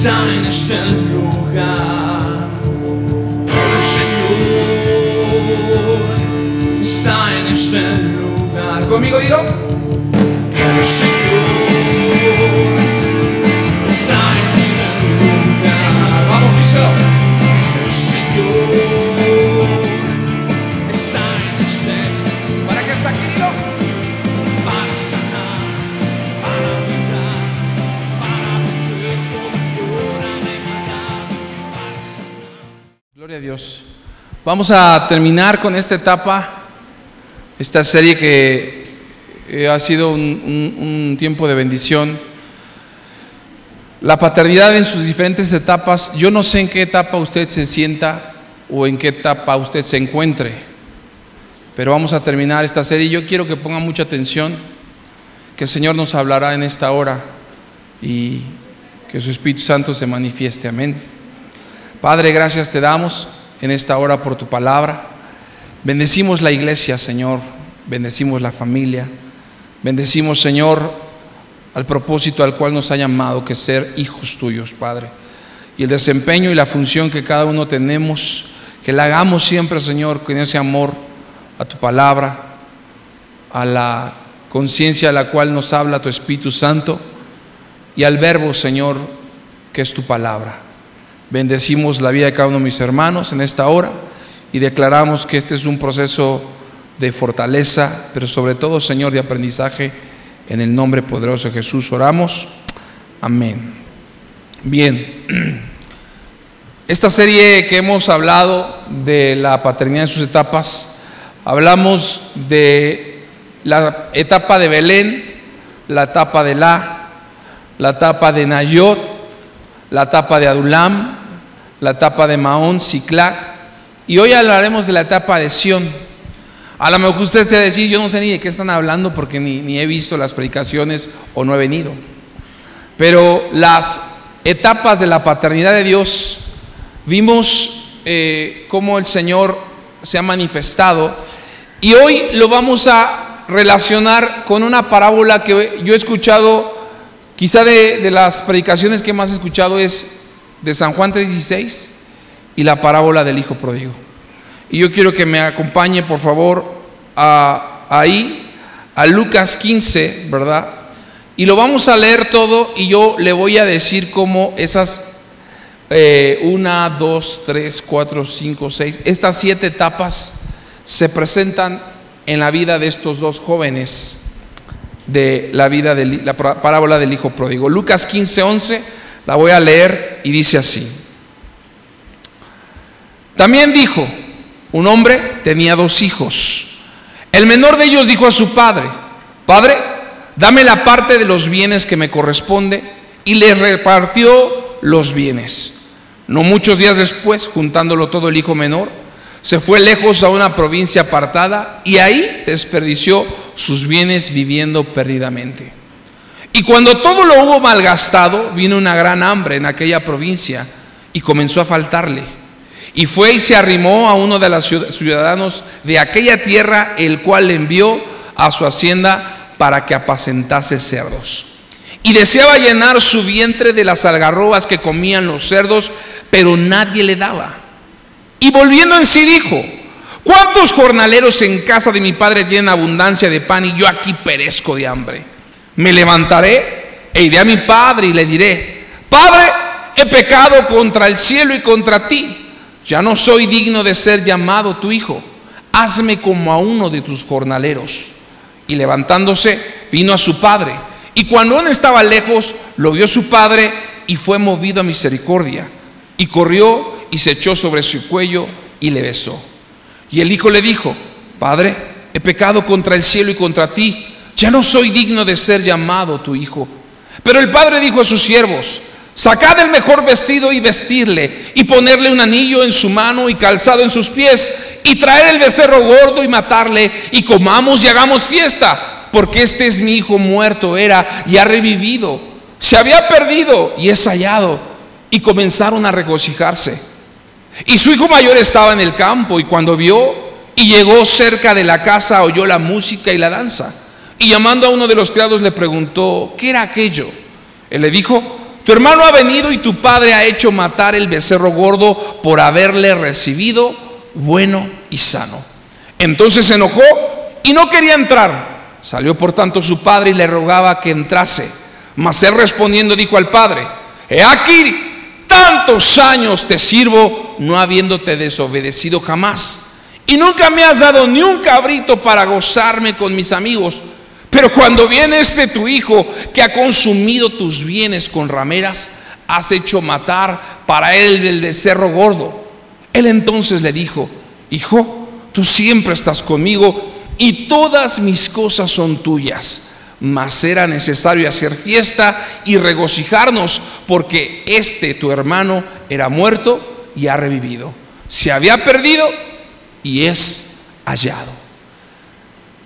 está en este lugar. El Señor está en este lugar. Conmigo digo, el Señor está en este lugar. Vamos, díselo. El Señor está en este lugar. ¿Para qué está aquí, digo? Para sanar, para curar, para mover toda cura de maldad, para sanar. Gloria a Dios. Vamos a terminar con esta etapa, esta serie que ha sido un tiempo de bendición. La paternidad en sus diferentes etapas. Yo no sé en qué etapa usted se sienta o en qué etapa usted se encuentre, pero vamos a terminar esta serie. Yo quiero que ponga mucha atención, que el Señor nos hablará en esta hora y que su Espíritu Santo se manifieste. Amén. Padre, gracias te damos en esta hora por tu palabra. Bendecimos la iglesia, Señor. Bendecimos la familia. Bendecimos, Señor, al propósito al cual nos ha llamado, que es ser hijos tuyos, Padre. Y el desempeño y la función que cada uno tenemos, que la hagamos siempre, Señor, con ese amor a tu palabra, a la conciencia a la cual nos habla tu Espíritu Santo y al verbo, Señor, que es tu palabra. Bendecimos la vida de cada uno de mis hermanos en esta hora y declaramos que este es un proceso de fortaleza, pero sobre todo, Señor, de aprendizaje. En el nombre poderoso de Jesús oramos. Amén. Bien, esta serie que hemos hablado de la paternidad en sus etapas, hablamos de la etapa de Belén, la etapa de la etapa de Nayot, la etapa de Adulam, la etapa de Maón, Siclag, y hoy hablaremos de la etapa de Sión. A lo mejor usted se va a decir, yo no sé ni de qué están hablando porque ni he visto las predicaciones o no he venido. Pero las etapas de la paternidad de Dios, vimos cómo el Señor se ha manifestado, y hoy lo vamos a relacionar con una parábola que yo he escuchado, quizá de las predicaciones que más he escuchado es de San Juan 3:16 y la parábola del hijo pródigo. Y yo quiero que me acompañe, por favor, ahí, a Lucas 15, ¿verdad? Y lo vamos a leer todo y yo le voy a decir cómo esas 1, 2, 3, 4, 5, 6, estas 7 etapas se presentan en la vida de estos dos jóvenes, de la vida de la parábola del hijo pródigo. Lucas 15:11, la voy a leer y dice así. También dijo: un hombre tenía 2 hijos. El menor de ellos dijo a su padre: Padre, dame la parte de los bienes que me corresponde, y le repartió los bienes. No muchos días después, juntándolo todo, el hijo menor se fue lejos a una provincia apartada y ahí desperdició sus bienes viviendo perdidamente. Y cuando todo lo hubo malgastado, vino una gran hambre en aquella provincia y comenzó a faltarle. Y fue y se arrimó a uno de los ciudadanos de aquella tierra, el cual le envió a su hacienda para que apacentase cerdos. Y deseaba llenar su vientre de las algarrobas que comían los cerdos, pero nadie le daba. Y volviendo en sí dijo: ¿cuántos jornaleros en casa de mi padre tienen abundancia de pan y yo aquí perezco de hambre? Me levantaré e iré a mi padre y le diré: Padre, he pecado contra el cielo y contra ti. Ya no soy digno de ser llamado tu hijo. Hazme como a uno de tus jornaleros. Y levantándose, vino a su padre. Y cuando aún estaba lejos, lo vio su padre y fue movido a misericordia. Y corrió y se echó sobre su cuello y le besó. Y el hijo le dijo: Padre, he pecado contra el cielo y contra ti. Ya no soy digno de ser llamado tu hijo. Pero el padre dijo a sus siervos: sacad el mejor vestido y vestirle, y ponerle un anillo en su mano y calzado en sus pies, y traer el becerro gordo y matarle, y comamos y hagamos fiesta, porque este es mi hijo, muerto era y ha revivido, se había perdido y es hallado. Y comenzaron a regocijarse. Y su hijo mayor estaba en el campo, y cuando vio y llegó cerca de la casa, oyó la música y la danza. Y llamando a uno de los criados le preguntó: ¿qué era aquello? Él le dijo: tu hermano ha venido y tu padre ha hecho matar el becerro gordo por haberle recibido bueno y sano. Entonces se enojó y no quería entrar. Salió por tanto su padre y le rogaba que entrase. Mas él respondiendo dijo al padre: he aquí, tantos años te sirvo, no habiéndote desobedecido jamás, y nunca me has dado ni un cabrito para gozarme con mis amigos. Pero cuando viene tu hijo, que ha consumido tus bienes con rameras, has hecho matar para él el becerro gordo. Él entonces le dijo: hijo, tú siempre estás conmigo y todas mis cosas son tuyas. Mas era necesario hacer fiesta y regocijarnos, porque tu hermano era muerto y ha revivido, se había perdido y es hallado.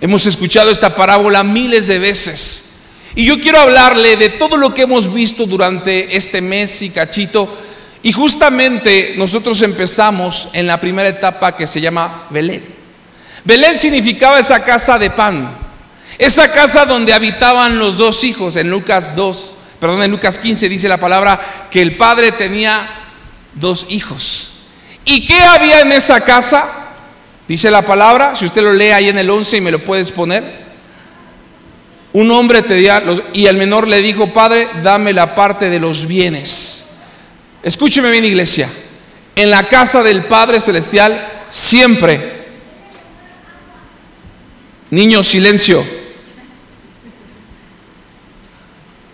Hemos escuchado esta parábola miles de veces, y yo quiero hablarle de todo lo que hemos visto durante este mes y cachito. Y justamente nosotros empezamos en la primera etapa, que se llama Belén. Belén significaba esa casa de pan, esa casa donde habitaban los dos hijos. En Lucas 15 dice la palabra que el padre tenía dos hijos. ¿Y qué había en esa casa? Dice la palabra, si usted lo lee ahí en el 11 y me lo puedes poner. Un hombre y el menor le dijo: padre, dame la parte de los bienes. Escúcheme bien, iglesia. En la casa del Padre Celestial siempre, niños, silencio.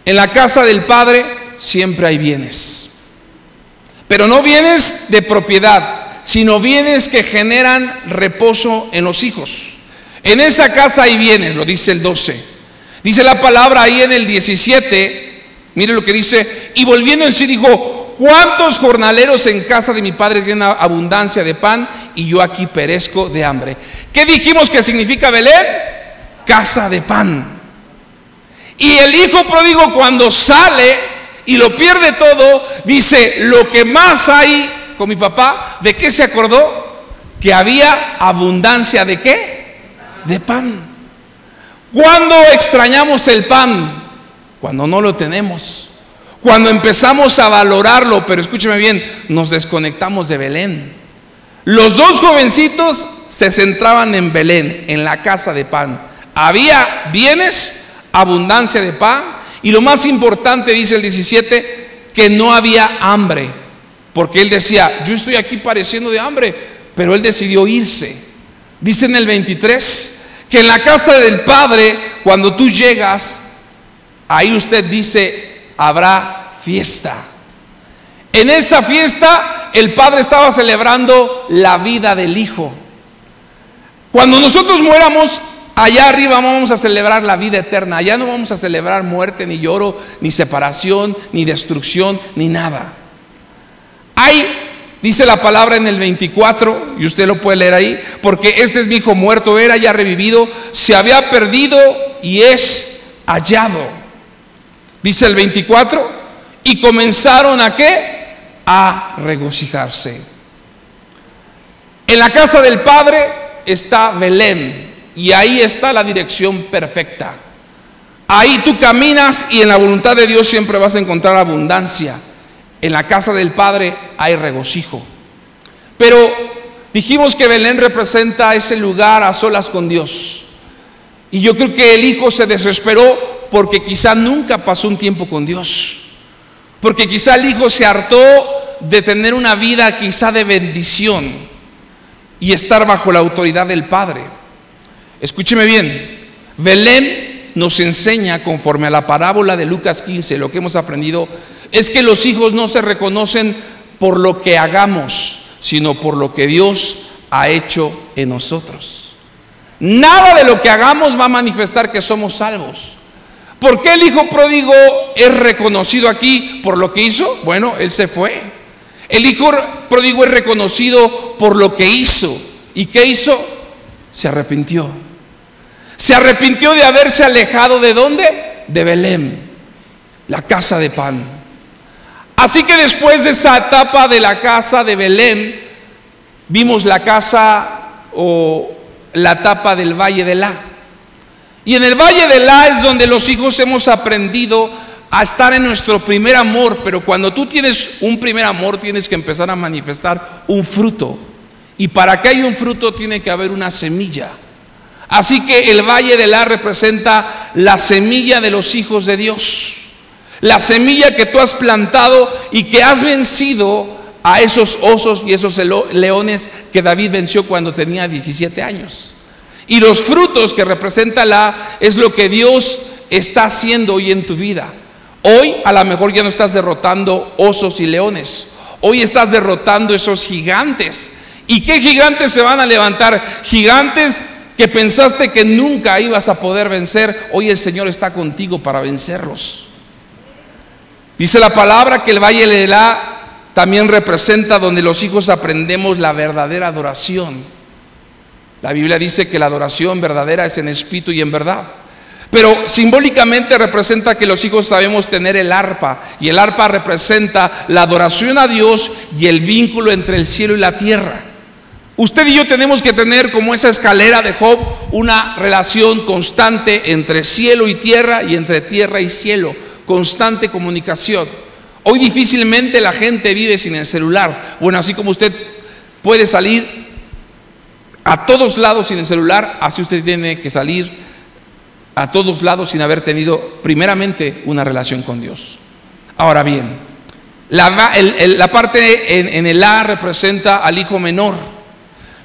En la casa del Padre siempre hay bienes, pero no bienes de propiedad, sino bienes que generan reposo en los hijos. En esa casa hay bienes, lo dice el 12. Dice la palabra ahí en el 17, mire lo que dice: y volviendo en sí dijo: ¿cuántos jornaleros en casa de mi padre tienen abundancia de pan y yo aquí perezco de hambre? ¿Qué dijimos que significa Belén? Casa de pan. Y el hijo pródigo, cuando sale y lo pierde todo, dice: lo que más hay con mi papá, ¿de qué se acordó? Que había abundancia ¿de qué? De pan. ¿Cuándo extrañamos el pan? Cuando no lo tenemos, cuando empezamos a valorarlo. Pero escúcheme bien, nos desconectamos de Belén. Los dos jovencitos se centraban en Belén, en la casa de pan. Había bienes, abundancia de pan, y lo más importante, dice el 17, que no había hambre, porque él decía: yo estoy aquí padeciendo de hambre, pero él decidió irse. Dice en el 23 que en la casa del Padre, cuando tú llegas, ahí usted dice: habrá fiesta. En esa fiesta el Padre estaba celebrando la vida del Hijo. Cuando nosotros muéramos, allá arriba vamos a celebrar la vida eterna. Allá no vamos a celebrar muerte, ni lloro, ni separación, ni destrucción, ni nada. Hay, dice la palabra en el 24, y usted lo puede leer ahí: porque este es mi hijo muerto, era ya revivido, se había perdido y es hallado. Dice el 24, y comenzaron ¿a qué? A regocijarse. En la casa del Padre está Belén, y ahí está la dirección perfecta. Ahí tú caminas y en la voluntad de Dios siempre vas a encontrar abundancia. En la casa del Padre hay regocijo. Pero dijimos que Belén representa ese lugar a solas con Dios. Y yo creo que el hijo se desesperó porque quizá nunca pasó un tiempo con Dios. Porque quizá el hijo se hartó de tener una vida quizá de bendición y estar bajo la autoridad del Padre. Escúcheme bien, Belén nos enseña, conforme a la parábola de Lucas 15, lo que hemos aprendido es que los hijos no se reconocen por lo que hagamos, sino por lo que Dios ha hecho en nosotros. Nada de lo que hagamos va a manifestar que somos salvos. ¿Por qué el hijo pródigo es reconocido aquí por lo que hizo? Bueno, él se fue. El hijo pródigo es reconocido por lo que hizo. ¿Y qué hizo? Se arrepintió. Se arrepintió de haberse alejado ¿de dónde? De Belén, la casa de pan. Así que después de esa etapa de la casa de Belén, vimos la casa o la etapa del Valle de La. Y en el Valle de La es donde los hijos hemos aprendido a estar en nuestro primer amor, pero cuando tú tienes un primer amor tienes que empezar a manifestar un fruto, y para que haya un fruto tiene que haber una semilla. Así que el Valle de Elá representa la semilla de los hijos de Dios, la semilla que tú has plantado y que has vencido a esos osos y esos leones que David venció cuando tenía 17 años. Y los frutos que representa Elá es lo que Dios está haciendo hoy en tu vida. Hoy a lo mejor ya no estás derrotando osos y leones, hoy estás derrotando esos gigantes. ¿Y qué gigantes se van a levantar? Gigantes que pensaste que nunca ibas a poder vencer. Hoy el Señor está contigo para vencerlos. Dice la palabra que el Valle de Elá también representa donde los hijos aprendemos la verdadera adoración. La Biblia dice que la adoración verdadera es en espíritu y en verdad. Pero simbólicamente representa que los hijos sabemos tener el arpa, y el arpa representa la adoración a Dios y el vínculo entre el cielo y la tierra. Usted y yo tenemos que tener, como esa escalera de Job, una relación constante entre cielo y tierra y entre tierra y cielo, constante comunicación. Hoy difícilmente la gente vive sin el celular. Bueno, así como usted puede salir a todos lados sin el celular, así usted tiene que salir a todos lados sin haber tenido primeramente una relación con Dios. Ahora bien, la parte en el A representa al hijo menor.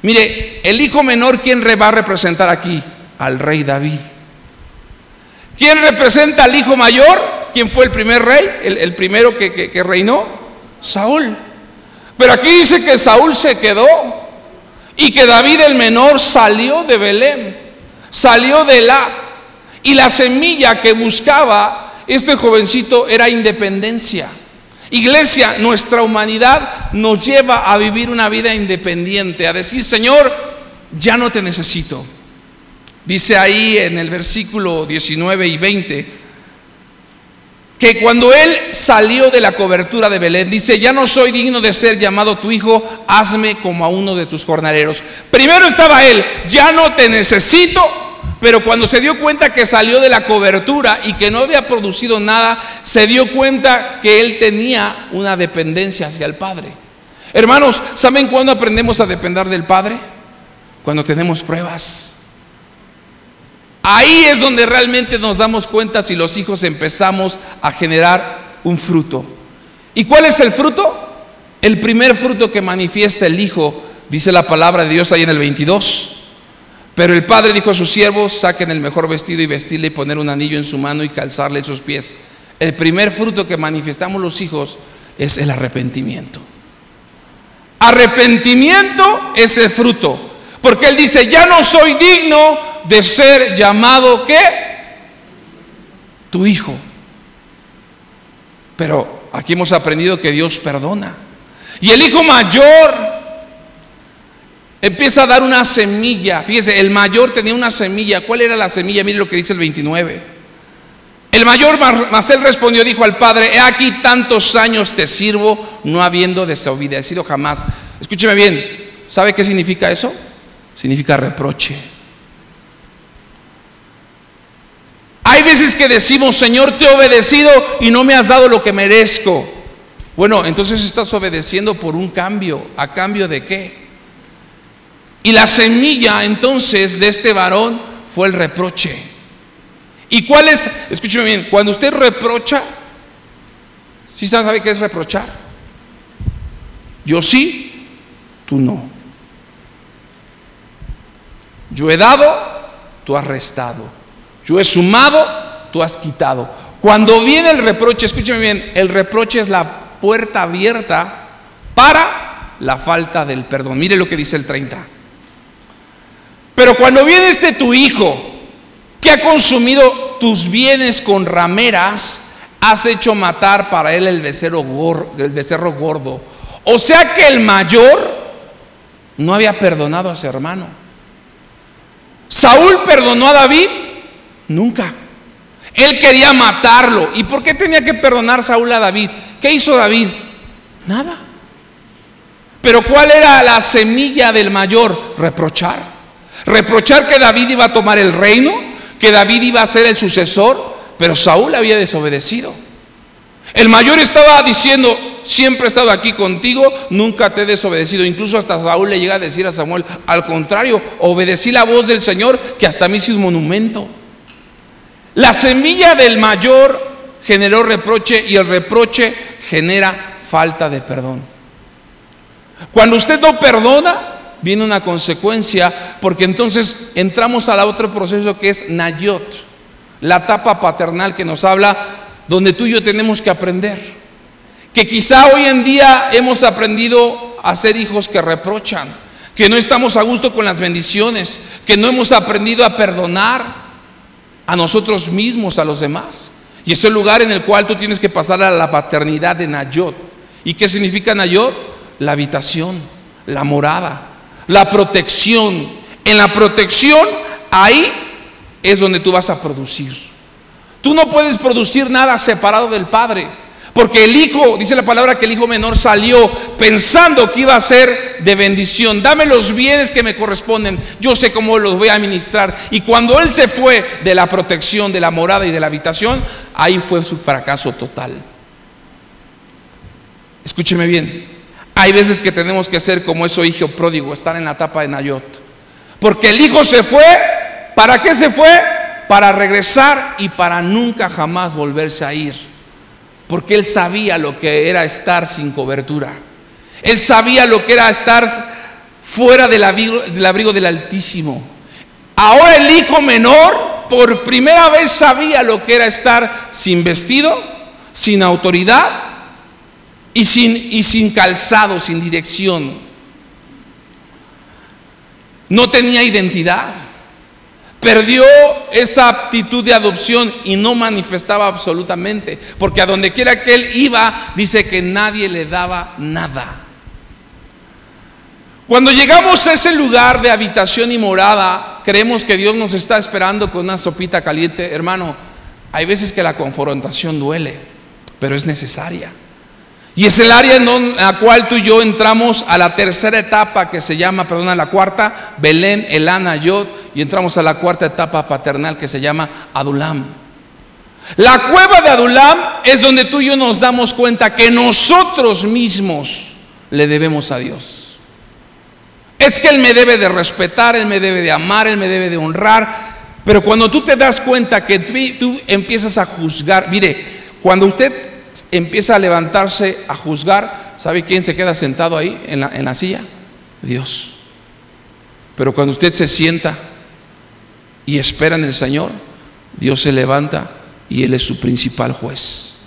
Mire, el hijo menor, ¿quién va a representar aquí? Al rey David. ¿Quién representa al hijo mayor? ¿Quién fue el primer rey? El primero que reinó, Saúl. Pero aquí dice que Saúl se quedó y que David el menor salió de Belén, salió de Elá. Y la semilla que buscaba este jovencito era independencia. Iglesia, nuestra humanidad nos lleva a vivir una vida independiente, a decir: Señor, ya no te necesito. Dice ahí en el versículo 19 y 20 que cuando él salió de la cobertura de Belén, dice: ya no soy digno de ser llamado tu hijo, hazme como a uno de tus jornaleros. Primero estaba él: ya no te necesito. Pero cuando se dio cuenta que salió de la cobertura y que no había producido nada, se dio cuenta que él tenía una dependencia hacia el Padre. Hermanos, ¿saben cuándo aprendemos a depender del Padre? Cuando tenemos pruebas. Ahí es donde realmente nos damos cuenta si los hijos empezamos a generar un fruto. ¿Y cuál es el fruto? El primer fruto que manifiesta el hijo, dice la palabra de Dios ahí en el 22. Pero el padre dijo a sus siervos: saquen el mejor vestido y vestirle, y poner un anillo en su mano y calzarle en sus pies. El primer fruto que manifestamos los hijos es el arrepentimiento. Arrepentimiento es el fruto, porque él dice: ya no soy digno de ser llamado, ¿qué? Tu hijo. Pero aquí hemos aprendido que Dios perdona. Y el hijo mayor empieza a dar una semilla. Fíjese, el mayor tenía una semilla. ¿Cuál era la semilla? Mire lo que dice el 29. El mayor Masel respondió, dijo al padre: he aquí tantos años te sirvo, no habiendo desobedecido jamás. Escúcheme bien, ¿sabe qué significa eso? Significa reproche. Hay veces que decimos: Señor, te he obedecido y no me has dado lo que merezco. Bueno, entonces estás obedeciendo por un cambio. ¿A cambio de qué? Y la semilla entonces de este varón fue el reproche. ¿Y cuál es? Escúcheme bien, cuando usted reprocha, ¿sí sabe qué es reprochar? Yo sí, tú no. Yo he dado, tú has restado. Yo he sumado, tú has quitado. Cuando viene el reproche, escúcheme bien, el reproche es la puerta abierta para la falta del perdón. Mire lo que dice el 30. Pero cuando viene tu hijo, que ha consumido tus bienes con rameras, has hecho matar para él el becerro gordo. O sea que el mayor no había perdonado a su hermano. ¿Saúl perdonó a David? Nunca. Él quería matarlo. ¿Y por qué tenía que perdonar Saúl a David? ¿Qué hizo David? Nada. Pero ¿cuál era la semilla del mayor? Reprochar. Reprochar que David iba a tomar el reino, que David iba a ser el sucesor, pero Saúl había desobedecido. El mayor estaba diciendo: siempre he estado aquí contigo, nunca te he desobedecido. Incluso hasta Saúl le llega a decir a Samuel: al contrario, obedecí la voz del Señor, que hasta me hizo un monumento. La semilla del mayor generó reproche, y el reproche genera falta de perdón. Cuando usted no perdona, viene una consecuencia, porque entonces entramos al otro proceso que es Nayot, la etapa paternal que nos habla, donde tú y yo tenemos que aprender. Que quizá hoy en día hemos aprendido a ser hijos que reprochan, que no estamos a gusto con las bendiciones, que no hemos aprendido a perdonar a nosotros mismos, a los demás. Y es el lugar en el cual tú tienes que pasar a la paternidad de Nayot. ¿Y qué significa Nayot? La habitación, la morada, la protección. En la protección, ahí es donde tú vas a producir. Tú no puedes producir nada separado del Padre, porque el hijo, dice la palabra que el hijo menor salió pensando que iba a ser de bendición. Dame los bienes que me corresponden, yo sé cómo los voy a administrar. Y cuando él se fue de la protección, de la morada y de la habitación, ahí fue su fracaso total. Escúcheme bien, hay veces que tenemos que ser como ese hijo pródigo, estar en la etapa de Nayot, porque el hijo se fue. ¿Para qué se fue? Para regresar y para nunca jamás volverse a ir, porque él sabía lo que era estar sin cobertura. Él sabía lo que era estar fuera del abrigo del Altísimo. Ahora el hijo menor por primera vez sabía lo que era estar sin vestido, sin autoridad y sin calzado, sin dirección. No tenía identidad. Perdió esa aptitud de adopción y no manifestaba absolutamente, porque a donde quiera que él iba, dice que nadie le daba nada. Cuando llegamos a ese lugar de habitación y morada, creemos que Dios nos está esperando con una sopita caliente. Hermano, hay veces que la confrontación duele, pero es necesaria. Y es el área en la cual tú y yo entramos a la tercera etapa, que se llama, la cuarta, Belén, Elá, Nayot, y entramos a la cuarta etapa paternal, que se llama Adulam. La cueva de Adulam es donde tú y yo nos damos cuenta que nosotros mismos le debemos a Dios. Es que Él me debe de respetar, Él me debe de amar, Él me debe de honrar. Pero cuando tú te das cuenta que tú empiezas a juzgar, mire, cuando usted empieza a levantarse a juzgar, ¿sabe quién se queda sentado ahí en la silla? Dios. Pero cuando usted se sienta y espera en el Señor, Dios se levanta y Él es su principal juez.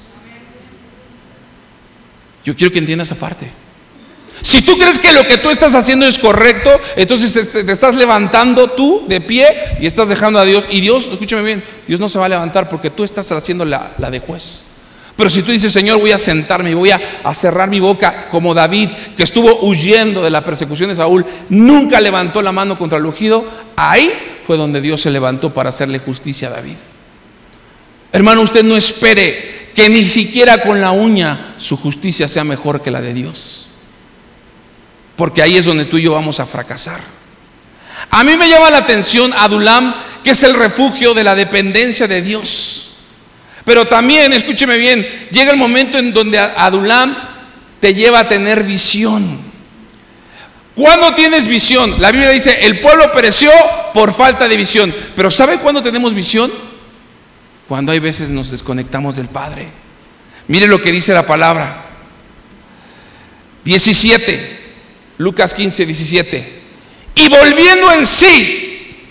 Yo quiero que entiendas esa parte. Si tú crees que lo que tú estás haciendo es correcto, entonces te estás levantando tú de pie y estás dejando a Dios. Y Dios, escúchame bien, Dios no se va a levantar porque tú estás haciendo la de juez. Pero si tú dices: Señor, voy a sentarme y voy a cerrar mi boca, como David, que estuvo huyendo de la persecución de Saúl, nunca levantó la mano contra el ungido, ahí fue donde Dios se levantó para hacerle justicia a David. Hermano, usted no espere que ni siquiera con la uña su justicia sea mejor que la de Dios, porque ahí es donde tú y yo vamos a fracasar. A mí me llama la atención Adulam, que es el refugio de la dependencia de Dios. Pero también, escúcheme bien, llega el momento en donde Adulam te lleva a tener visión. ¿Cuándo tienes visión? La Biblia dice: el pueblo pereció por falta de visión. Pero ¿sabe cuándo tenemos visión? Cuando hay veces nos desconectamos del Padre. Mire lo que dice la palabra. 17, Lucas 15, 17. Y volviendo en sí,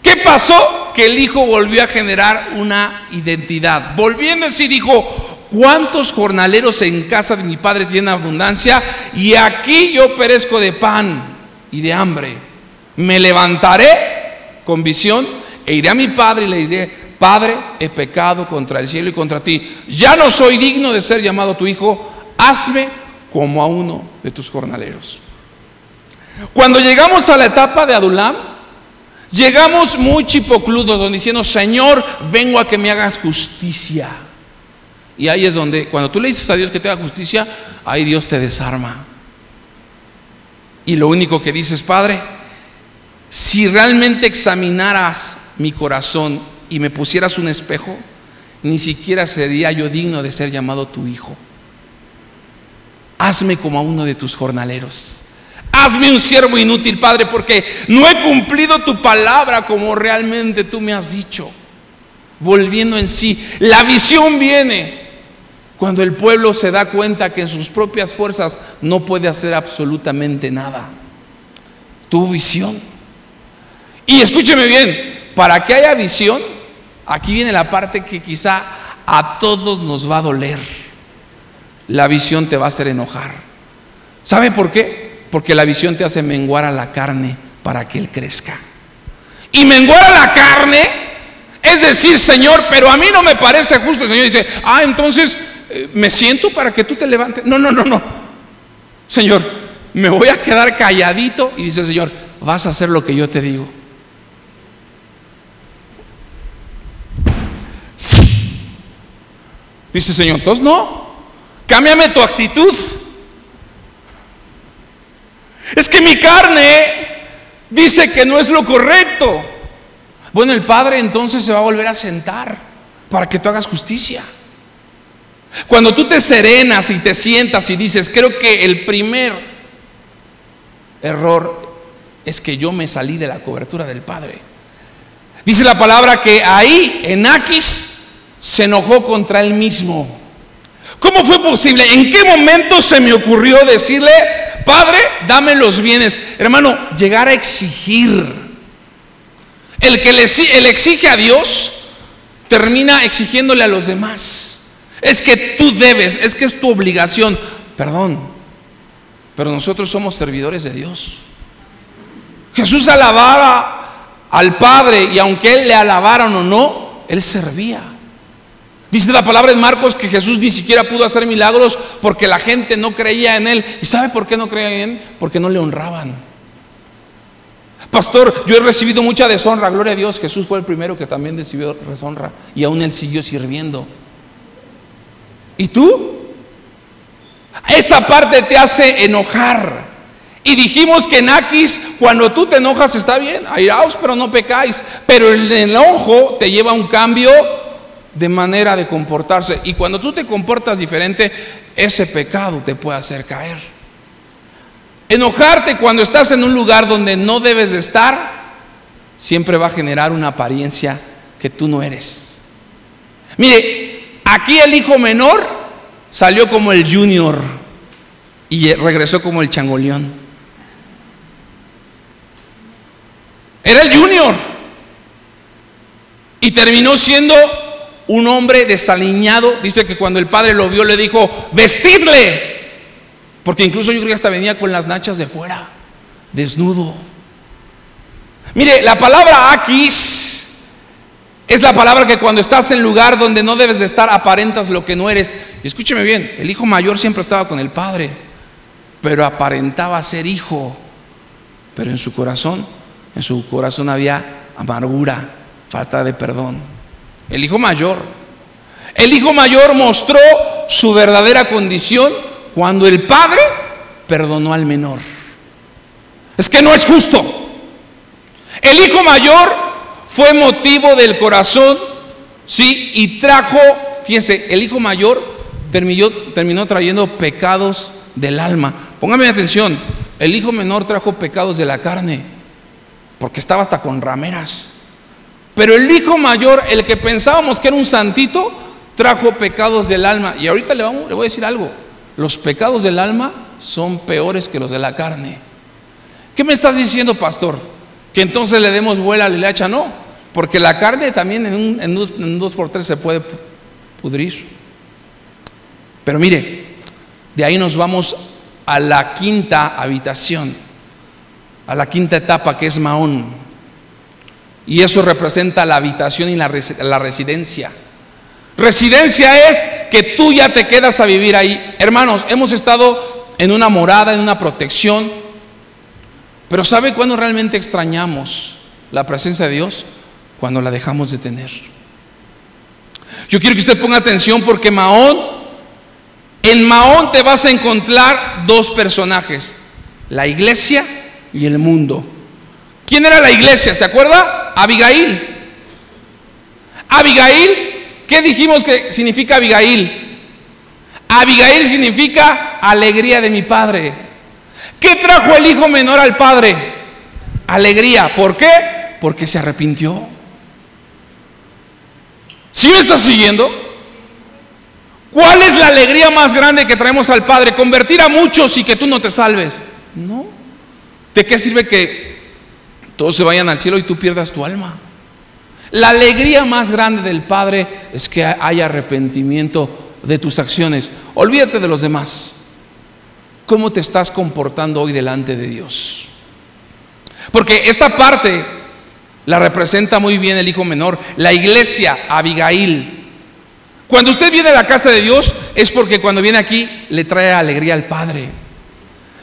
¿qué pasó? Que el hijo volvió a generar una identidad. Volviendo en sí, dijo: ¿cuántos jornaleros en casa de mi padre tienen abundancia? Y aquí yo perezco de pan y de hambre. Me levantaré con visión e iré a mi padre y le diré: Padre, he pecado contra el cielo y contra ti. Ya no soy digno de ser llamado tu hijo. Hazme como a uno de tus jornaleros. Cuando llegamos a la etapa de Adulam, llegamos muy chipocludos, donde diciendo: Señor, vengo a que me hagas justicia. Y ahí es donde, cuando tú le dices a Dios que te haga justicia, ahí Dios te desarma. Y lo único que dices: Padre, si realmente examinaras mi corazón y me pusieras un espejo, ni siquiera sería yo digno de ser llamado tu hijo. Hazme como a uno de tus jornaleros. Hazme un siervo inútil, Padre, porque no he cumplido tu palabra como realmente tú me has dicho. Volviendo en sí, la visión viene cuando el pueblo se da cuenta que en sus propias fuerzas no puede hacer absolutamente nada. Tu visión. Y escúcheme bien, para que haya visión, aquí viene la parte que quizá a todos nos va a doler. La visión te va a hacer enojar. ¿Sabe por qué? Porque la visión te hace menguar a la carne para que Él crezca. Y menguar a la carne es decir, Señor, pero a mí no me parece justo. El Señor dice, entonces me siento para que tú te levantes. No. Señor, me voy a quedar calladito. Y dice el Señor, vas a hacer lo que yo te digo. Dice el Señor, entonces no, cámbiame tu actitud. Es que mi carne dice que no es lo correcto. Bueno, el Padre entonces se va a volver a sentar para que tú hagas justicia. Cuando tú te serenas y te sientas y dices, creo que el primer error es que yo me salí de la cobertura del Padre. Dice la palabra que ahí en Aquis se enojó contra él mismo. ¿Cómo fue posible? ¿En qué momento se me ocurrió decirle, Padre, dame los bienes? Hermano, llegar a exigir. El que le exige a Dios termina exigiéndole a los demás. Es que tú debes, es que es tu obligación. Perdón, pero nosotros somos servidores de Dios. Jesús alababa al Padre y aunque Él le alabaran o no, Él servía. Dice la palabra en Marcos que Jesús ni siquiera pudo hacer milagros porque la gente no creía en Él. ¿Y sabe por qué no creían en Él? Porque no le honraban. Pastor, yo he recibido mucha deshonra. Gloria a Dios, Jesús fue el primero que también recibió deshonra y aún Él siguió sirviendo. ¿Y tú? Esa parte te hace enojar. Y dijimos que en Aquis, cuando tú te enojas está bien, airaos pero no pecáis. Pero el enojo te lleva a un cambio de manera de comportarse, y cuando tú te comportas diferente, ese pecado te puede hacer caer. Enojarte cuando estás en un lugar donde no debes de estar siempre va a generar una apariencia que tú no eres. Mire, aquí el hijo menor salió como el junior y regresó como el changoleón. Era el junior y terminó siendo un hombre desaliñado. Dice que cuando el padre lo vio le dijo, vestidle, porque incluso yo creo que hasta venía con las nachas de fuera, desnudo. Mire, la palabra Aquis es la palabra que cuando estás en lugar donde no debes de estar aparentas lo que no eres. Y escúcheme bien, el hijo mayor siempre estaba con el padre, pero aparentaba ser hijo, pero en su corazón había amargura, falta de perdón. El hijo mayor mostró su verdadera condición cuando el padre perdonó al menor. Es que no es justo. El hijo mayor fue motivo del corazón, sí, y trajo, fíjense, el hijo mayor terminó trayendo pecados del alma. Póngame atención, el hijo menor trajo pecados de la carne, porque estaba hasta con rameras. Pero el hijo mayor, el que pensábamos que era un santito, trajo pecados del alma. Y ahorita le voy a decir algo, los pecados del alma son peores que los de la carne. ¿Qué me estás diciendo, pastor? Que entonces le demos vuela a la hilacha. No, porque la carne también en un 2x3 se puede pudrir. Pero mire, de ahí nos vamos a la quinta habitación, a la quinta etapa, que es Mahón. Y eso representa la habitación y la residencia. Residencia es que tú ya te quedas a vivir ahí. Hermanos, hemos estado en una morada, en una protección, pero ¿sabe cuándo realmente extrañamos la presencia de Dios? Cuando la dejamos de tener. Yo quiero que usted ponga atención, porque en Mahón te vas a encontrar dos personajes: la iglesia y el mundo. ¿Quién era la iglesia? ¿Se acuerda? Abigail ¿Qué dijimos que significa Abigail? Abigail significa alegría de mi padre. ¿Qué trajo el hijo menor al padre? Alegría. ¿Por qué? Porque se arrepintió. ¿Sí me estás siguiendo? ¿Cuál es la alegría más grande que traemos al Padre? Convertir a muchos y que tú no te salves. No. ¿De qué sirve que todos se vayan al cielo y tú pierdas tu alma? La alegría más grande del Padre es que haya arrepentimiento de tus acciones. Olvídate de los demás. ¿Cómo te estás comportando hoy delante de Dios? Porque esta parte la representa muy bien el hijo menor, la iglesia, Abigail. Cuando usted viene a la casa de Dios es porque cuando viene aquí le trae alegría al Padre.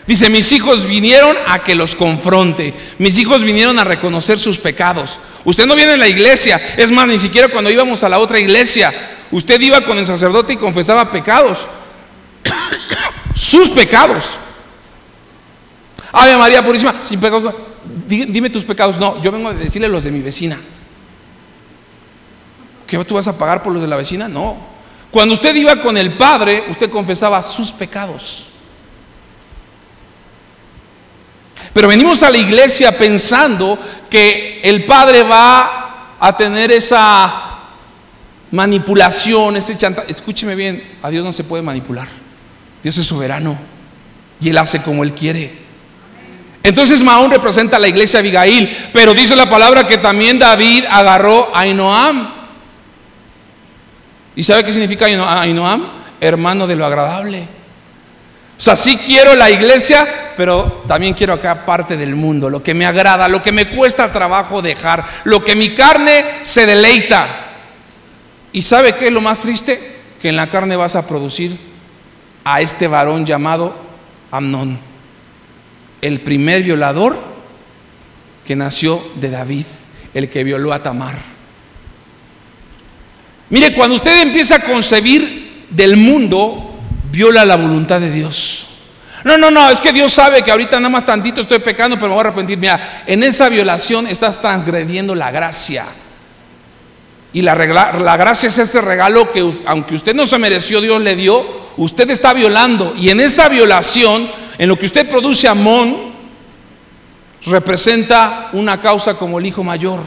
Dice, mis hijos vinieron a que los confronte. Mis hijos vinieron a reconocer sus pecados. Usted no viene a la iglesia. Es más, ni siquiera cuando íbamos a la otra iglesia, usted iba con el sacerdote y confesaba pecados. Sus pecados. Ave María Purísima, sin pecado. Dime tus pecados. No, yo vengo a decirle los de mi vecina. ¿Qué tú vas a pagar por los de la vecina? No. Cuando usted iba con el Padre, usted confesaba sus pecados. Pero venimos a la iglesia pensando que el Padre va a tener esa manipulación, ese chantaje. Escúcheme bien, a Dios no se puede manipular. Dios es soberano y Él hace como Él quiere. Entonces Maón representa a la iglesia Abigail, pero dice la palabra que también David agarró a Ahinoam. ¿Y sabe qué significa Ahinoam? Hermano de lo agradable. O sea, sí quiero la iglesia, pero también quiero acá parte del mundo, lo que me agrada, lo que me cuesta trabajo dejar, lo que mi carne se deleita. ¿Y sabe qué es lo más triste? Que en la carne vas a producir a este varón llamado Amnón, el primer violador que nació de David, el que violó a Tamar. Mire, cuando usted empieza a concebir del mundo, viola la voluntad de Dios. No, es que Dios sabe que ahorita nada más tantito estoy pecando, pero me voy a arrepentir. Mira, en esa violación estás transgrediendo la gracia. Y la gracia es ese regalo que, aunque usted no se mereció, Dios le dio. Usted está violando. Y en esa violación, en lo que usted produce Amón, representa una causa como el hijo mayor.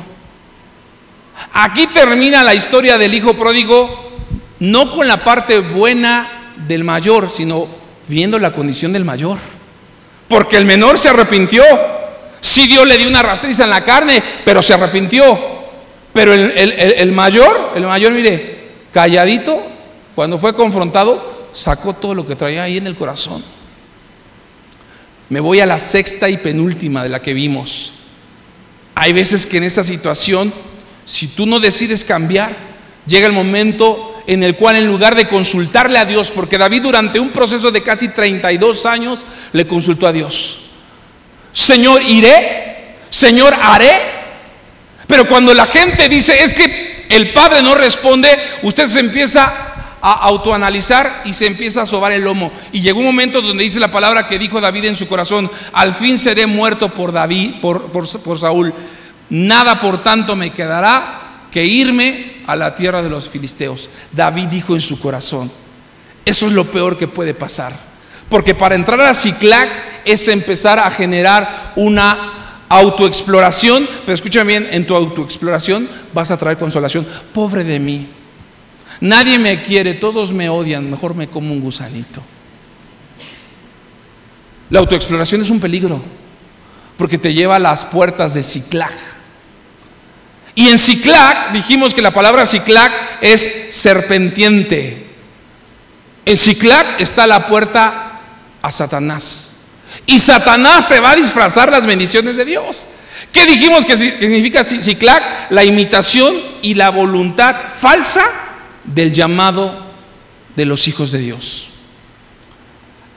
Aquí termina la historia del hijo pródigo, no con la parte buena del mayor, sino viendo la condición del mayor. Porque el menor se arrepintió. Sí, Dios le dio una rastriza en la carne, pero se arrepintió. Pero el mayor, mire, calladito, cuando fue confrontado, sacó todo lo que traía ahí en el corazón. Me voy a la sexta y penúltima de la que vimos. Hay veces que en esa situación, si tú no decides cambiar, llega el momento en el cual, en lugar de consultarle a Dios, porque David durante un proceso de casi 32 años le consultó a Dius. Señor, iré, Señor, haré. Pero cuando la gente dice, es que el Padre no responde, usted se empieza a autoanalizar y se empieza a sobar el lomo. Y llegó un momento donde dice la palabra que dijo David en su corazón: al fin seré muerto por David, por Saúl. Nada por tanto me quedará que irme a la tierra de los filisteos. David dijo en su corazón. Eso es lo peor que puede pasar, porque para entrar a Siclag es empezar a generar una autoexploración. Pero escúchame bien, en tu autoexploración vas a traer consolación. Pobre de mí, nadie me quiere, todos me odian, mejor me como un gusanito. La autoexploración es un peligro, porque te lleva a las puertas de Siclag. Y en Siclag dijimos que la palabra Siclag es serpendiente. En Siclag está la puerta a Satanás. Y Satanás te va a disfrazar las bendiciones de Dios. ¿Qué dijimos que significa Siclag? La imitación y la voluntad falsa del llamado de los hijos de Dios.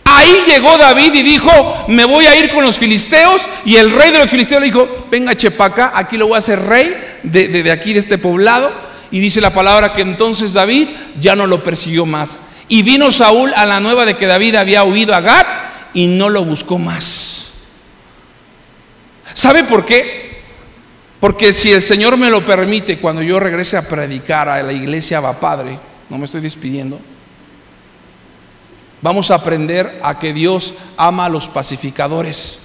Ahí llegó David y dijo: me voy a ir con los filisteos. Y el rey de los filisteos le dijo: venga, chepaca, aquí lo voy a hacer rey de aquí, de este poblado. Y dice la palabra que entonces David ya no lo persiguió más. Y vino Saúl a la nueva de que David había huido a Gat y no lo buscó más. ¿Sabe por qué? Porque si el Señor me lo permite, cuando yo regrese a predicar a la iglesia va Padre, no me estoy despidiendo, vamos a aprender a que Dios ama a los pacificadores,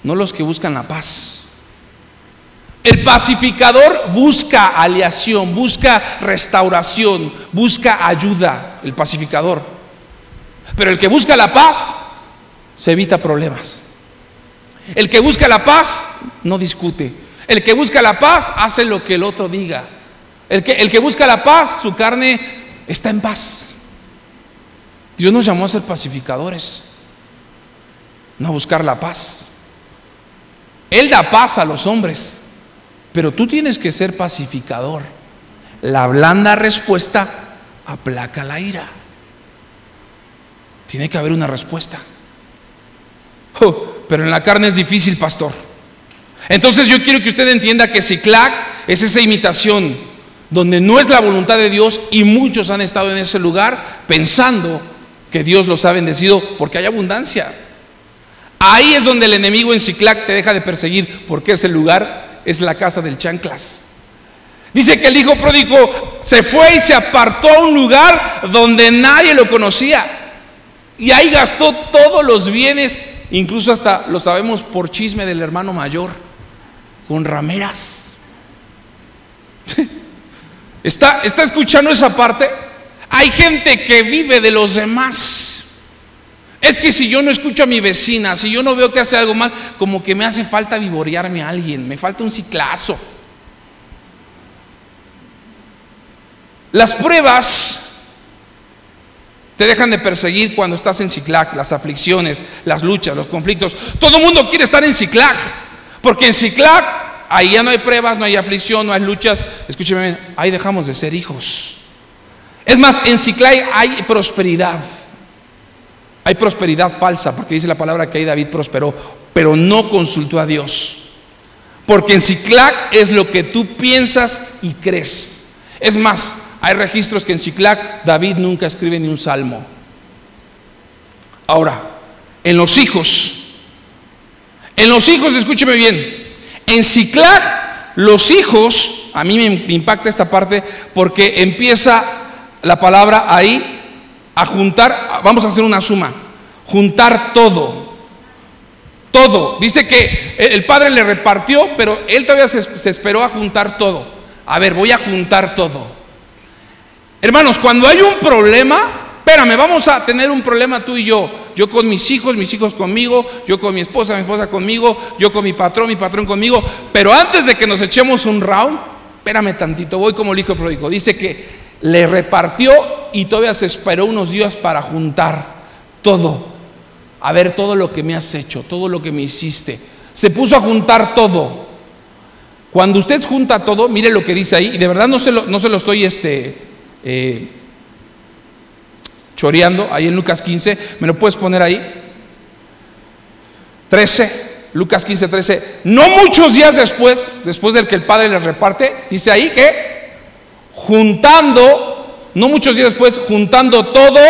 no los que buscan la paz. El pacificador busca aleación, busca restauración, busca ayuda, el pacificador. Pero el que busca la paz se evita problemas. El que busca la paz no discute. El que busca la paz hace lo que el otro diga. El que busca la paz, su carne está en paz. Dios nos llamó a ser pacificadores, no a buscar la paz. Él da paz a los hombres, pero tú tienes que ser pacificador. La blanda respuesta aplaca la ira. Tiene que haber una respuesta. Pero en la carne es difícil, pastor. Entonces yo quiero que usted entienda que Ciclac es esa imitación donde no es la voluntad de Dios, y muchos han estado en ese lugar pensando que Dios los ha bendecido porque hay abundancia. Ahí es donde el enemigo en Ciclac te deja de perseguir, porque ese lugar es la casa del chanclas. Dice que el hijo pródigo se fue y se apartó a un lugar donde nadie lo conocía, y ahí gastó todos los bienes, incluso hasta lo sabemos por chisme del hermano mayor, con rameras. ¿Está escuchando esa parte? Hay gente que vive de los demás. Es que si yo no escucho a mi vecina, si yo no veo que hace algo mal, como que me hace falta vivorearme a alguien, me falta un ciclazo. Las pruebas te dejan de perseguir cuando estás en Ciclac. Las aflicciones, las luchas, los conflictos. Todo el mundo quiere estar en Ciclac, porque en Ciclac ahí ya no hay pruebas, no hay aflicción, no hay luchas. Escúcheme, ahí dejamos de ser hijos. Es más, en Ciclac hay prosperidad. Hay prosperidad falsa, porque dice la palabra que ahí David prosperó, pero no consultó a Dios. Porque en Ciclac es lo que tú piensas y crees. Es más, hay registros que en Ciclac David nunca escribe ni un salmo. Ahora, en los hijos, escúcheme bien, en Ciclac los hijos, a mí me impacta esta parte porque empieza la palabra ahí a juntar. Vamos a hacer una suma, juntar todo. Dice que el padre le repartió, pero él todavía se esperó a juntar todo. A ver, voy a juntar todo. Hermanos, cuando hay un problema, espérame, vamos a tener un problema tú y yo con mis hijos conmigo, yo con mi esposa conmigo, yo con mi patrón conmigo, pero antes de que nos echemos un round, espérame tantito, voy como el hijo pródigo. Dice que le repartió y todavía se esperó unos días para juntar todo. A ver, todo lo que me has hecho, todo lo que me hiciste. Se puso a juntar todo. Cuando usted junta todo, mire lo que dice ahí, y de verdad no se lo estoy choreando. Ahí en Lucas 15, ¿me lo puedes poner ahí? 13, Lucas 15, 13. No muchos días después del que el padre le reparte, dice ahí que no muchos días después, juntando todo,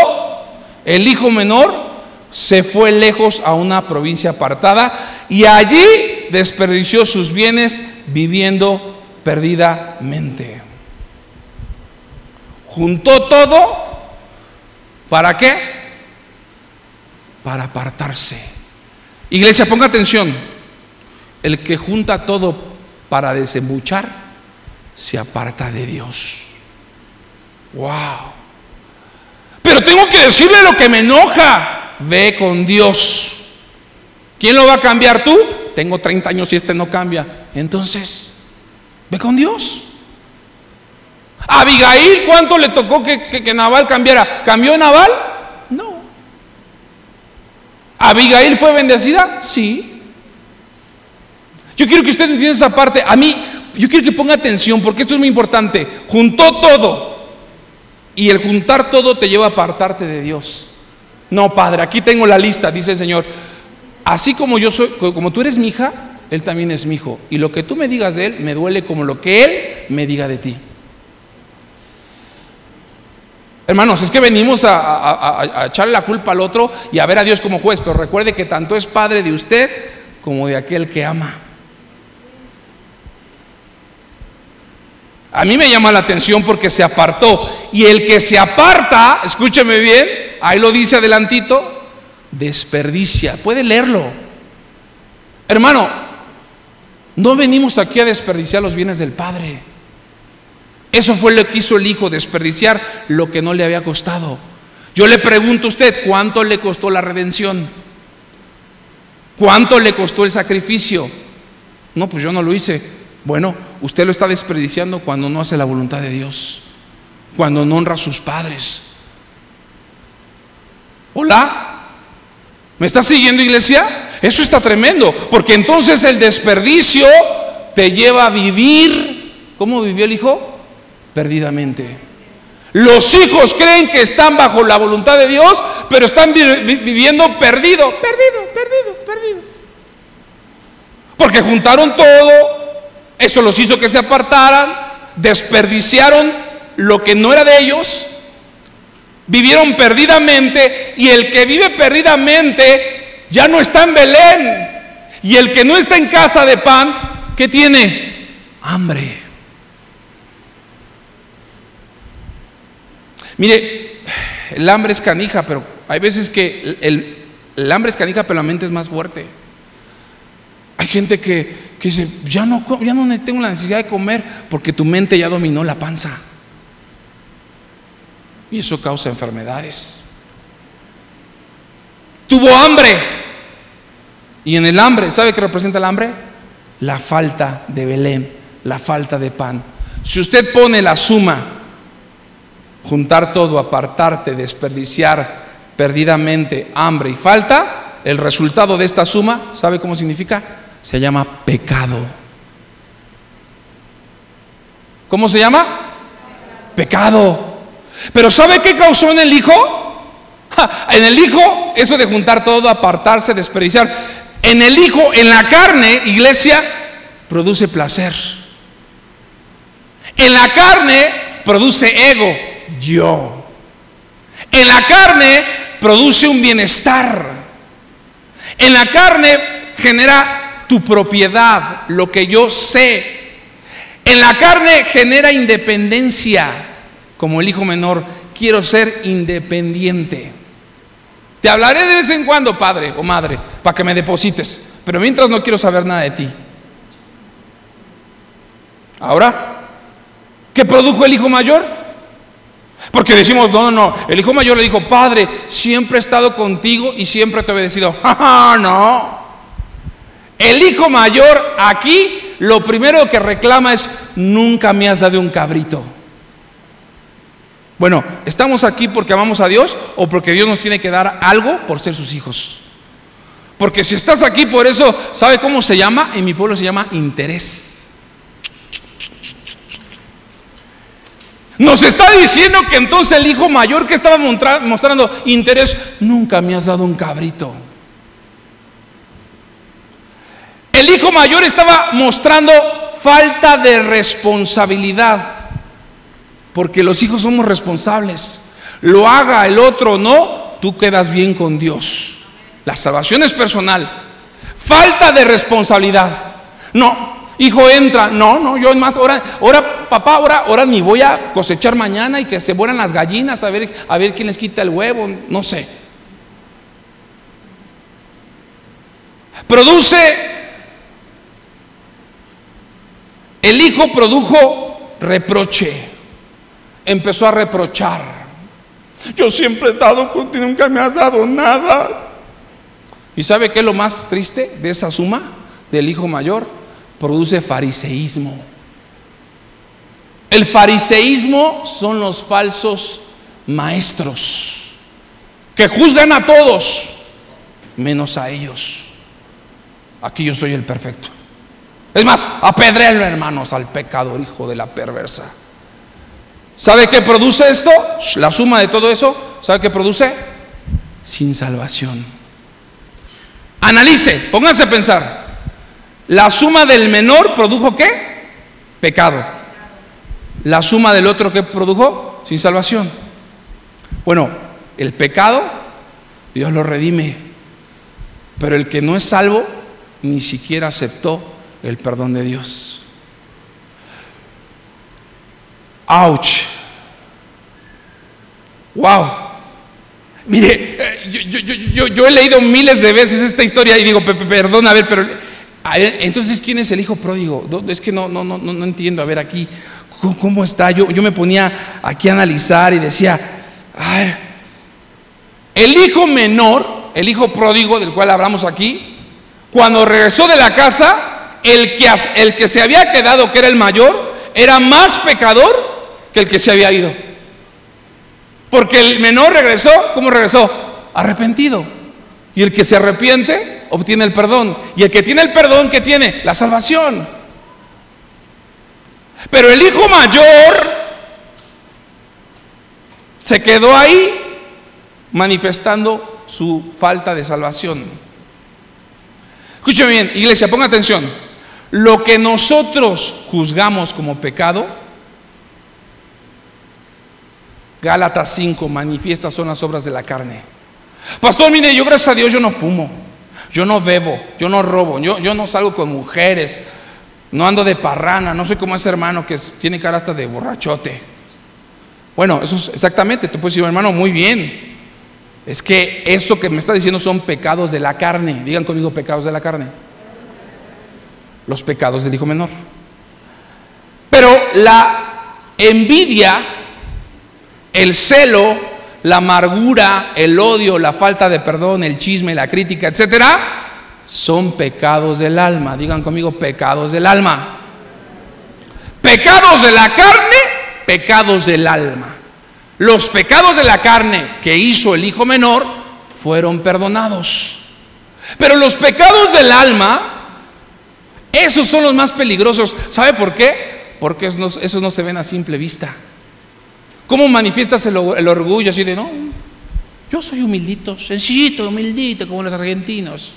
el hijo menor se fue lejos a una provincia apartada y allí desperdició sus bienes viviendo perdidamente. Juntó todo, ¿para qué? Para apartarse. Iglesia, ponga atención. El que junta todo para desembuchar se aparta de Dios. Wow. Pero tengo que decirle lo que me enoja. Ve con Dios. ¿Quién lo va a cambiar? ¿Tú? Tengo 30 años y este no cambia. Entonces, ve con Dios. Abigail, ¿cuánto le tocó que Nabal cambiara? ¿Cambió Nabal? No. ¿Abigail fue bendecida? Sí. Yo quiero que usted entienda esa parte. A mí, yo quiero que ponga atención, porque esto es muy importante. Juntó todo, y el juntar todo te lleva a apartarte de Dios. No, padre, aquí tengo la lista, dice el Señor. Así como yo soy, como tú eres mi hija, Él también es mi hijo. Y lo que tú me digas de Él me duele como lo que Él me diga de ti. Hermanos, es que venimos a echarle la culpa al otro y a ver a Dios como juez, pero recuerde que tanto es padre de usted como de aquel que ama. A mí me llama la atención porque se apartó. Y el que se aparta, escúcheme bien, ahí lo dice adelantito, desperdicia. Puede leerlo. Hermano, no venimos aquí a desperdiciar los bienes del Padre. Eso fue lo que hizo el Hijo, desperdiciar lo que no le había costado. Yo le pregunto a usted, ¿cuánto le costó la redención? ¿Cuánto le costó el sacrificio? No, pues yo no lo hice. Bueno, usted lo está desperdiciando cuando no hace la voluntad de Dios, cuando no honra a sus padres. ¿Hola? ¿Me está siguiendo, iglesia? Eso está tremendo, porque entonces el desperdicio te lleva a vivir. ¿Cómo vivió el Hijo? Perdidamente. Los hijos creen que están bajo la voluntad de Dios, pero están viviendo perdido. Porque juntaron todo, eso los hizo que se apartaran, desperdiciaron lo que no era de ellos, vivieron perdidamente, y el que vive perdidamente ya no está en Belén, y el que no está en casa de pan, ¿qué tiene? Hambre. Mire, el hambre es canija, pero hay veces que el hambre es canija, pero la mente es más fuerte. Hay gente que dice, ya no tengo la necesidad de comer porque tu mente ya dominó la panza. Y eso causa enfermedades. Tuvo hambre. Y en el hambre, ¿sabe qué representa el hambre? La falta de Belén, la falta de pan. Si usted pone la suma, juntar todo, apartarte, desperdiciar perdidamente, hambre y falta, el resultado de esta suma, ¿sabe cómo significa? Se llama pecado. ¿Cómo se llama? Pecado. Pero ¿sabe qué causó en el Hijo? En el Hijo, eso de juntar todo, apartarse, desperdiciar. En el Hijo, en la carne, iglesia, produce placer. En la carne produce ego, yo. En la carne produce un bienestar. En la carne genera tu propiedad, lo que yo sé. En la carne genera independencia. Como el hijo menor, quiero ser independiente. Te hablaré de vez en cuando, padre o madre, para que me deposites, pero mientras no quiero saber nada de ti. Ahora, ¿qué produjo el hijo mayor? Porque decimos, no, el hijo mayor le dijo, padre, siempre he estado contigo y siempre te he obedecido. No. El hijo mayor aquí, lo primero que reclama es, nunca me has dado un cabrito. Bueno, ¿estamos aquí porque amamos a Dios o porque Dios nos tiene que dar algo por ser sus hijos? Porque si estás aquí por eso, ¿sabe cómo se llama? En mi pueblo se llama interés. Nos está diciendo que entonces el hijo mayor que estaba mostrando interés, nunca me has dado un cabrito. El hijo mayor estaba mostrando falta de responsabilidad. Porque los hijos somos responsables. Lo haga el otro o no, tú quedas bien con Dios. La salvación es personal. Falta de responsabilidad. No, hijo, entra. No, yo más, ahora papá, ahora ni voy a cosechar mañana y que se mueran las gallinas a ver quién les quita el huevo, no sé. El hijo produjo reproche. Empezó a reprochar. Yo siempre he estado contigo, nunca me has dado nada. ¿Y sabe qué es lo más triste de esa suma del hijo mayor? Produce fariseísmo. El fariseísmo son los falsos maestros que juzgan a todos menos a ellos. Aquí yo soy el perfecto. Es más, apedréenlo, hermanos, al pecador, hijo de la perversa. ¿Sabe qué produce esto? La suma de todo eso, ¿sabe qué produce? Sin salvación. Analice, pónganse a pensar. La suma del menor produjo ¿qué? Pecado. La suma del otro, ¿qué produjo? Sin salvación. Bueno, el pecado, Dios lo redime. Pero el que no es salvo, ni siquiera aceptó el perdón de Dios. Ouch. Wow. Mire, yo he leído miles de veces esta historia y digo, perdón, a ver, pero entonces, ¿quién es el hijo pródigo? Es que no entiendo. A ver, aquí, ¿cómo está? Yo me ponía aquí a analizar y decía, a ver, el hijo menor, el hijo pródigo del cual hablamos aquí, cuando regresó de la casa, el que se había quedado, que era el mayor, era más pecador que el que se había ido. Porque el menor regresó, ¿cómo regresó? Arrepentido. Y el que se arrepiente obtiene el perdón. Y el que tiene el perdón, ¿qué tiene? La salvación. Pero el hijo mayor se quedó ahí manifestando su falta de salvación. Escúcheme bien, iglesia, ponga atención. Lo que nosotros juzgamos como pecado, Gálatas 5, manifiestas son las obras de la carne. Pastor, mire, yo gracias a Dios yo no fumo, yo no bebo, yo no robo, yo no salgo con mujeres, no ando de parrana, no soy como ese hermano que tiene cara hasta de borrachote. Bueno, eso es exactamente, tú puedes decir, hermano, muy bien. Es que eso que me está diciendo son pecados de la carne. Digan conmigo, pecados de la carne. Los pecados del hijo menor. Pero la envidia, el celo, la amargura, el odio, la falta de perdón, el chisme, la crítica, etcétera, son pecados del alma. Digan conmigo, pecados del alma. Pecados de la carne, pecados del alma. Los pecados de la carne que hizo el hijo menor fueron perdonados. Pero los pecados del alma, esos son los más peligrosos. ¿Sabe por qué? Porque esos no se ven a simple vista. ¿Cómo manifiestas el orgullo así de, no, yo soy humildito, sencillito, humildito, como los argentinos?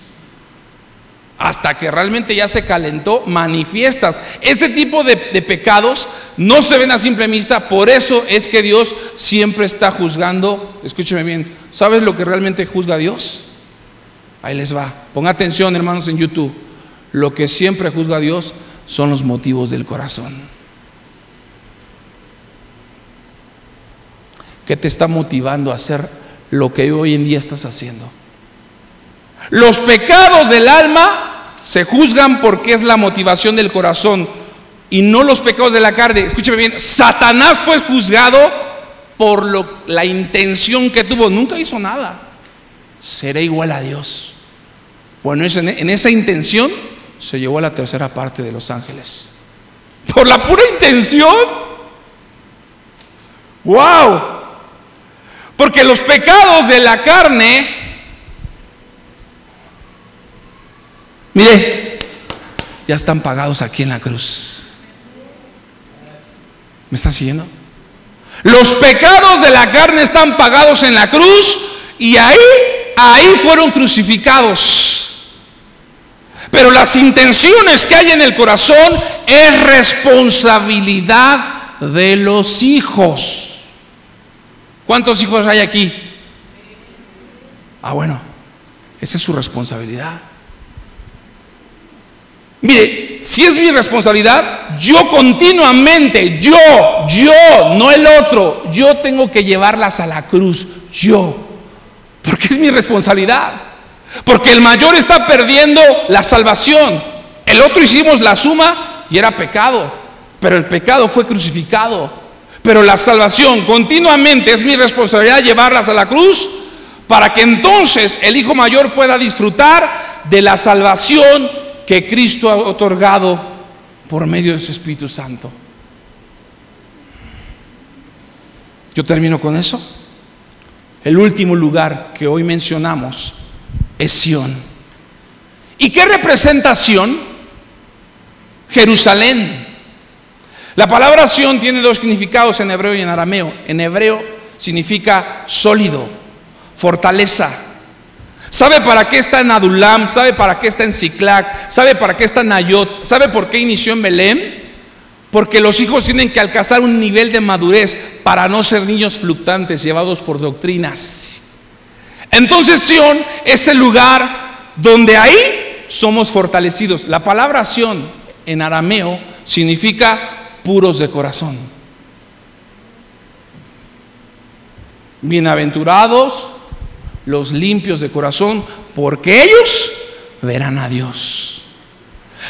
Hasta que realmente ya se calentó, manifiestas. Este tipo de pecados no se ven a simple vista. Por eso es que Dios siempre está juzgando. Escúcheme bien, ¿sabes lo que realmente juzga Dios? Ahí les va, ponga atención, hermanos, en YouTube. Lo que siempre juzga a Dios son los motivos del corazón. ¿Qué te está motivando a hacer lo que hoy en día estás haciendo? Los pecados del alma se juzgan porque es la motivación del corazón y no los pecados de la carne. Escúcheme bien, Satanás fue juzgado por la intención que tuvo. Nunca hizo nada. Seré igual a Dios. Bueno, en esa intención se llevó a la tercera parte de los ángeles. Por la pura intención. ¡Wow! Porque los pecados de la carne, mire, ya están pagados aquí en la cruz. ¿Me está siguiendo? Los pecados de la carne están pagados en la cruz y ahí fueron crucificados. Pero las intenciones que hay en el corazón es responsabilidad de los hijos. ¿Cuántos hijos hay aquí? Bueno, esa es su responsabilidad. Mire, si es mi responsabilidad, yo continuamente, yo, no el otro, yo tengo que llevarlas a la cruz, porque es mi responsabilidad. Porque el mayor está perdiendo la salvación, el otro hicimos la suma y era pecado, pero el pecado fue crucificado. Pero la salvación continuamente es mi responsabilidad llevarlas a la cruz para que entonces el hijo mayor pueda disfrutar de la salvación que Cristo ha otorgado por medio de su Espíritu Santo. Yo termino con eso. El último lugar que hoy mencionamos es Sión. ¿Y qué representa Sión? Jerusalén. La palabra Sión tiene dos significados en hebreo y en arameo. En hebreo significa sólido, fortaleza. ¿Sabe para qué está en Adulam? ¿Sabe para qué está en Siclac? ¿Sabe para qué está en Nayot? ¿Sabe por qué inició en Belén? Porque los hijos tienen que alcanzar un nivel de madurez para no ser niños fluctuantes llevados por doctrinas. Entonces Sión es el lugar donde ahí somos fortalecidos. La palabra Sión en arameo significa puros de corazón. Bienaventurados los limpios de corazón, porque ellos verán a Dios.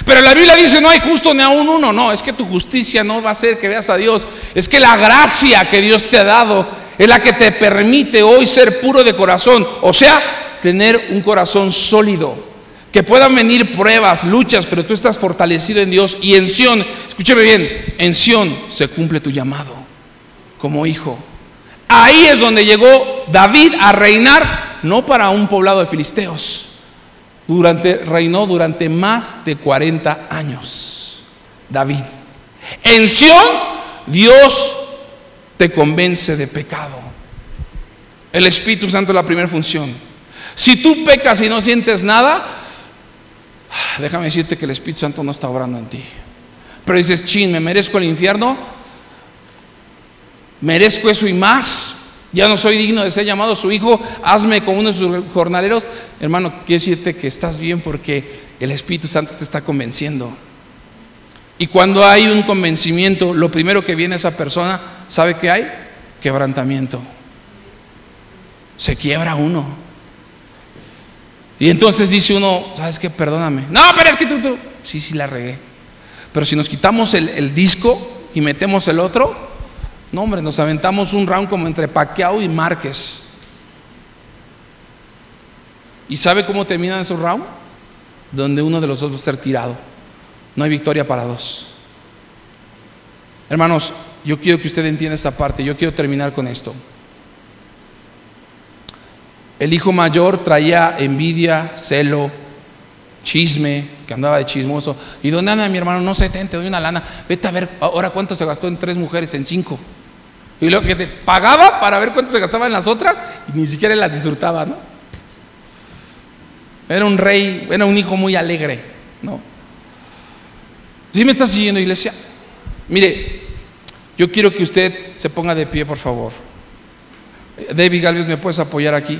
Pero la Biblia dice: no hay justo ni aún uno. No, es que tu justicia no va a hacer que veas a Dios. Es que la gracia que Dios te ha dado es la que te permite hoy ser puro de corazón. O sea, tener un corazón sólido, que puedan venir pruebas, luchas, pero tú estás fortalecido en Dios. Y en Sión, escúcheme bien, en Sión se cumple tu llamado como hijo. Ahí es donde llegó David a reinar, no para un poblado de filisteos. Reinó durante más de 40 años David. En Sión Dios te convence de pecado. El Espíritu Santo es la primera función. Si tú pecas y no sientes nada, déjame decirte que el Espíritu Santo no está obrando en ti. Pero dices: chin, me merezco el infierno, merezco eso y más, ya no soy digno de ser llamado su hijo, hazme como uno de sus jornaleros. Hermano, quiero decirte que estás bien, porque el Espíritu Santo te está convenciendo. Y cuando hay un convencimiento, lo primero que viene a esa persona, ¿sabe qué hay? Quebrantamiento. Se quiebra uno. Y entonces dice uno: ¿sabes qué? Perdóname. No, pero es que tú. Sí, la regué. Pero si nos quitamos el disco y metemos el otro, no, hombre, nos aventamos un round como entre Pacquiao y Márquez. ¿Y sabe cómo terminan esos rounds? Donde uno de los dos va a ser tirado. No hay victoria para dos. Hermanos, yo quiero que usted entienda esta parte. Yo quiero terminar con esto. El hijo mayor traía envidia, celo, chisme, que andaba de chismoso. ¿Y dónde anda mi hermano? No sé, te doy una lana. Vete a ver ahora cuánto se gastó en 3 mujeres, en 5. Y luego que te pagaba para ver cuánto se gastaba en las otras, y ni siquiera las disfrutaba, ¿no? Era un rey, era un hijo muy alegre, ¿no? ¿Sí me está siguiendo, iglesia? Mire, yo quiero que usted se ponga de pie, por favor. David Galvez, ¿me puedes apoyar aquí?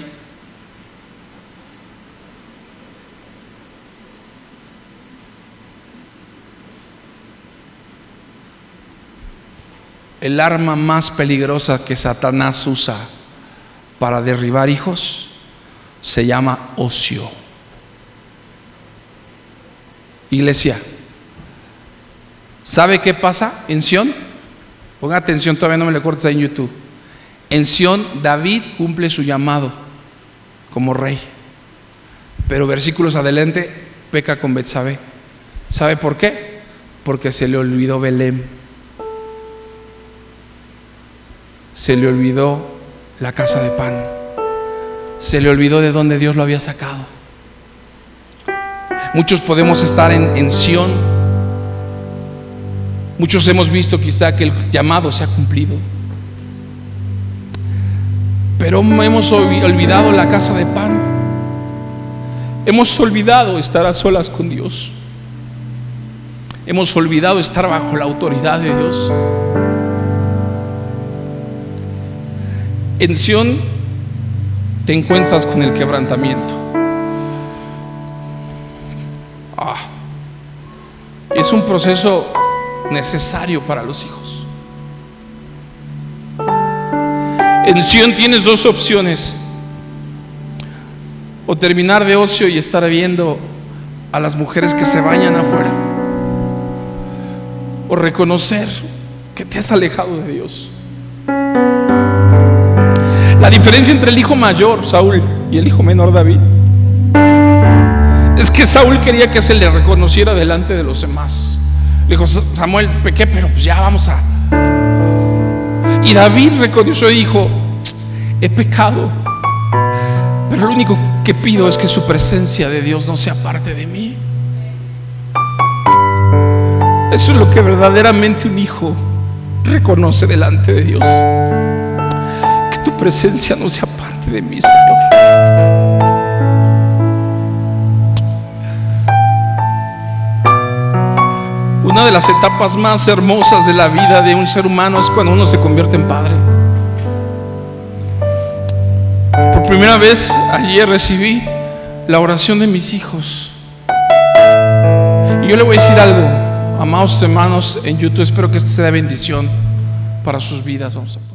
El arma más peligrosa que Satanás usa para derribar hijos se llama ocio. Iglesia, ¿sabe qué pasa en Sión? Ponga atención, todavía no me le cortes ahí en YouTube. En Sión David cumple su llamado como rey, pero versículos adelante peca con Betsabé. ¿Sabe por qué? Porque se le olvidó Belén. Se le olvidó la casa de pan. Se le olvidó de dónde Dios lo había sacado. Muchos podemos estar en Sión. Muchos hemos visto quizá que el llamado se ha cumplido, pero hemos olvidado la casa de pan. Hemos olvidado estar a solas con Dios. Hemos olvidado estar bajo la autoridad de Dios. En Sión te encuentras con el quebrantamiento. Es un proceso necesario para los hijos. En Sión tienes 2 opciones: o terminar de ocio y estar viendo a las mujeres que se bañan afuera, o reconocer que te has alejado de Dios. La diferencia entre el hijo mayor, Saúl, y el hijo menor, David, es que Saúl quería que se le reconociera delante de los demás. Le dijo: Samuel, pequé, pero pues ya vamos a... Y David reconoció y dijo: he pecado, pero lo único que pido es que su presencia de Dios no sea parte de mí. Eso es lo que verdaderamente un hijo reconoce delante de Dios: que tu presencia no sea parte de mí, Señor. Una de las etapas más hermosas de la vida de un ser humano es cuando uno se convierte en padre. Por primera vez ayer recibí la oración de mis hijos. Y yo le voy a decir algo, amados hermanos en YouTube, espero que esto sea de bendición para sus vidas. Vamos a